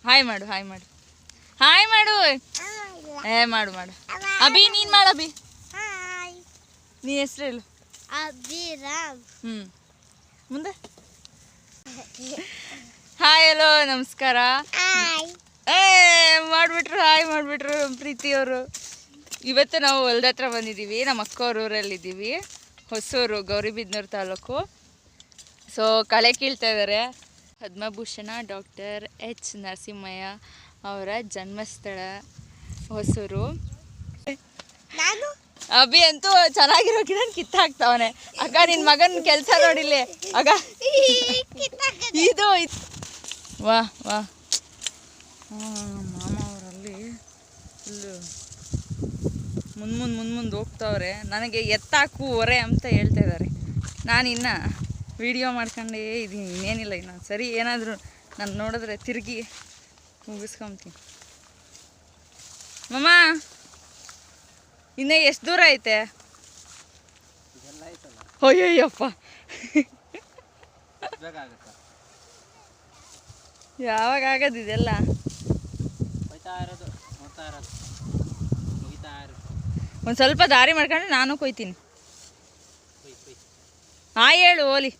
Hi ಮಾಡು hi ಮಾಡು hi ಮಾಡು ಮಾಡು ಮಾಡು ಅಭಿ ನೀನು ಮಾಡು ಅಭಿ ನೀ ಹೆಸರು ಹೇಳು ಅಭಿರಾಮ್ ಮುಂದೆ ಹಾಯ್ ಹಲೋ ನಮಸ್ಕಾರ ಮಾಡಿಬಿಟ್ರು ಹಾಯ್ ಮಾಡಿಬಿಟ್ರು ಪ್ರೀತಿಯವರು. ಇವತ್ತು ನಾವು ಹೊಲ್ದ ಹತ್ರ ಬಂದಿದ್ದೀವಿ, ನಮ್ಮ ಅಕ್ಕವ್ರ ಊರಲ್ಲಿದ್ದೀವಿ, ಹೊಸೂರು ಗೌರಿಬಿದನೂರು ತಾಲೂಕು. ಸೊ ಕಳೆ ಕೀಳ್ತಾ ಇದ್ದಾರೆ. ಪದ್ಮಭೂಷಣ ಡಾಕ್ಟರ್ ಎಚ್ ನರಸಿಂಹಯ್ಯ ಅವರ ಜನ್ಮಸ್ಥಳ ಹೊಸೂರು. ಅಭಿ ಅಂತೂ ಚೆನ್ನಾಗಿರೋ ಗಿಡ ಕಿತ್ತಾಕ್ತಾವನೆ. ಅಕ್ಕ ನಿನ್ನ ಮಗನ ಕೆಲಸ ನೋಡಿಲ್ಲಿ ಆಗ ಇದು ವಾ ವಾ ಮಾಮ ಅವರಲ್ಲಿ ಫುಲ್ಲು ಮುಂದೆ ಹೋಗ್ತಾವ್ರೆ. ನನಗೆ ಎತ್ತಾಕು ಹೊರೆ ಅಂತ ಹೇಳ್ತಾ ಇದ್ದಾರೆ. ನಾನು ಇನ್ನು ವಿಡಿಯೋ ಮಾಡ್ಕೊಂಡೇ ಇದ್ದೀನಿ, ಇನ್ನೇನಿಲ್ಲ. ಇನ್ನು ಸರಿ ಏನಾದರೂ ನಾನು ನೋಡಿದ್ರೆ ತಿರುಗಿ ಮುಗಿಸ್ಕೊಂತೀನಿ. ಮಮ್ಮ ಇನ್ನೇ ಎಷ್ಟು ದೂರ ಐತೆ? ಅಯ್ಯಯ್ಯಪ್ಪ ಯಾವಾಗ ಆಗದು ಇದೆಲ್ಲ? ಒಂದು ಸ್ವಲ್ಪ ದಾರಿ ಮಾಡ್ಕೊಂಡ್ರೆ ನಾನು ಕೊಯ್ತೀನಿ. ಹಾಯ್ ಹೇಳು ಓಲಿ.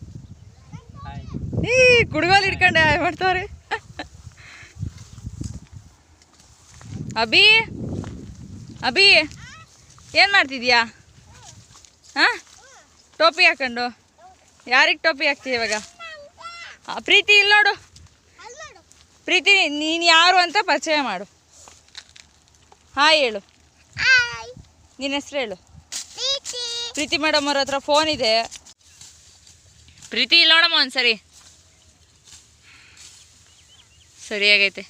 ಈ ಕುಡ್ಗೋಲು ಹಿಡ್ಕೊಂಡೆ ಹಾಯ್ ಮಾಡ್ತಾವ್ರೆ. ಅಭಿ ಅಭಿ ಏನು ಮಾಡ್ತಿದ್ಯಾ? ಹಾಂ ಟೋಪಿ ಹಾಕೊಂಡು ಯಾರಿಗೆ ಟೋಪಿ ಹಾಕ್ತೀಯ ಇವಾಗ? ಪ್ರೀತಿ ಇಲ್ಲಿ ನೋಡು. ಪ್ರೀತಿ ನೀನು ಯಾರು ಅಂತ ಪರಿಚಯ ಮಾಡು. ಹಾಯ್ ಹೇಳು. ನಿನ್ನ ಹೆಸರು ಹೇಳು. ಪ್ರೀತಿ ಮೇಡಮ್ ಅವ್ರ ಹತ್ರ ಫೋನ್ ಇದೆ. ಪ್ರೀತಿ ಇಲ್ಲಿ ನೋಡಮ್ಮ ಒಂದ್ಸರಿ. ಸರಿಯಾಗೈತೆ.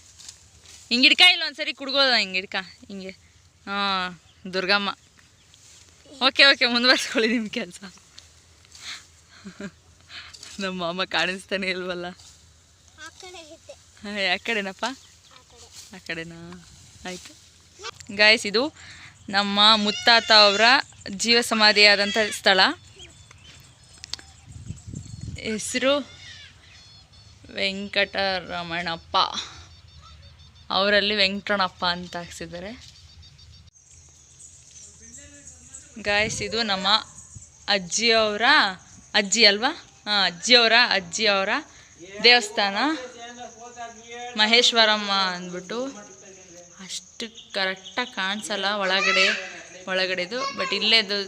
ಹಿಂಗೆ ಹಿಡ್ಕ ಇಲ್ಲ ಒಂದ್ಸರಿ ಕುಡ್ಗೋದ ಹಿಂಗೆ ಹಿಡ್ಕ ಹಿಂಗೆ. ಹಾಂ ದುರ್ಗಮ್ಮ. ಓಕೆ ಮುಂದುವರ್ಸ್ಕೊಳ್ಳಿ ನಿಮ್ಮ ಕೆಲಸ. ನಮ್ಮ ಅಮ್ಮ ಕಾಣಿಸ್ತಾನೆ ಇಲ್ವಲ್ಲ. ಯಾವ ಕಡೆನಪ್ಪ? ಆ ಕಡೆನಾ? ಆಯಿತು ಗಾಯ್ಸ್, ಇದು ನಮ್ಮ ಮುತ್ತಾತ ಅವರ ಜೀವ ಸಮಾಧಿಯಾದಂಥ ಸ್ಥಳ. ಹೆಸರು ವೆಂಕಟರಮಣಪ್ಪ. ಅವರಲ್ಲಿ ವೆಂಕಟರಮಣಪ್ಪ ಅಂತ ಹಾಕ್ಸಿದ್ದಾರೆ. ಗಾಯ್ಸ್, ಇದು ನಮ್ಮ ಅಜ್ಜಿಯವರ ಅಜ್ಜಿ ಅಲ್ವಾ? ಹಾಂ ಅಜ್ಜಿಯವರ ದೇವಸ್ಥಾನ ಮಹೇಶ್ವರಮ್ಮ ಅಂದ್ಬಿಟ್ಟು. ಅಷ್ಟು ಕರೆಕ್ಟಾಗಿ ಕಾಣಿಸಲ್ಲ ಒಳಗಡೆದು, ಬಟ್ ಇಲ್ಲೇದು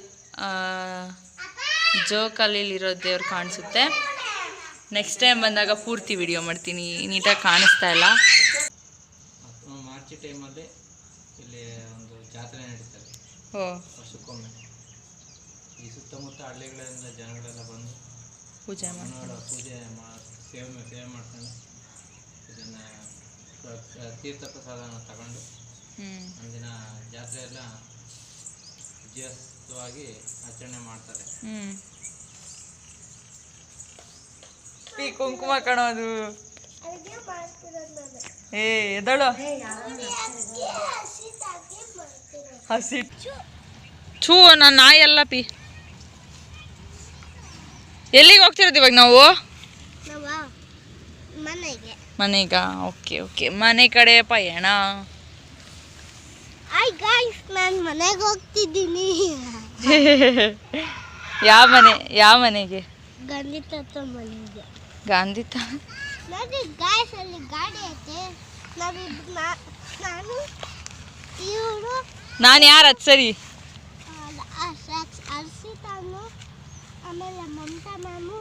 ಜೋಕಾಲಿಲಿರೋ ದೇವ್ರು ಕಾಣಿಸುತ್ತೆ. ನೆಕ್ಸ್ಟ್ ಟೈಮ್ ಬಂದಾಗ ಪೂರ್ತಿ ವಿಡಿಯೋ ಮಾಡ್ತೀನಿ. ನೀಟಾಗಿ ಕಾಣಿಸ್ತಾ ಇಲ್ಲ. ಮಾರ್ಚ್ ಟೈಮಲ್ಲಿ ಇಲ್ಲಿ ಒಂದು ಜಾತ್ರೆ ನಡೀತಾರೆ ವರ್ಷಕ್ಕೊಮ್ಮೆ. ಈ ಸುತ್ತಮುತ್ತ ಹಳ್ಳಿಗಳಿಂದ ಜನಗಳೆಲ್ಲ ಬಂದು ಪೂಜೆ ಸೇವೆ ಮಾಡ್ಕೊಂಡು ಇದನ್ನು ತೀರ್ಥ ಪ್ರಸಾದನ ತಗೊಂಡು ಒಂದಿನ ಜಾತ್ರೆ ಎಲ್ಲ ವಿಜಯೋತ್ಸವವಾಗಿ ಆಚರಣೆ ಮಾಡ್ತಾರೆ. ಕುಂಕುಮ ಕಾಣೋದು. ಎದಳು ಹಸಿ ಚೂ ನನ್ನ ನಾಯಿ ಎಲ್ಲ ಪಿ. ಎಲ್ಲಿಗೆ ಹೋಗ್ತಿರೋದು ಇವಾಗ ನಾವು? ಮನೆಗ? ಓಕೆ ಮನೆ ಕಡೆ ಪಯಣ. ನಾನು ಮನೆಗೆ ಹೋಗ್ತಿದ್ದೀನಿ. ಯಾವ ಮನೆಗೆ? ಗಾಂಧಿ ನೋಡಿ ಗಾಯ್ಸ್, ಅಲ್ಲಿ ಗಾಡಿ ಐತೆ. ನಾನು ಯಾರು? ಅದು ಸರಿ. ಅರ್ಷಿತಾನು, ಆಮೇಲೆ ಮಮತಾ ಮ್ಯಾಮು,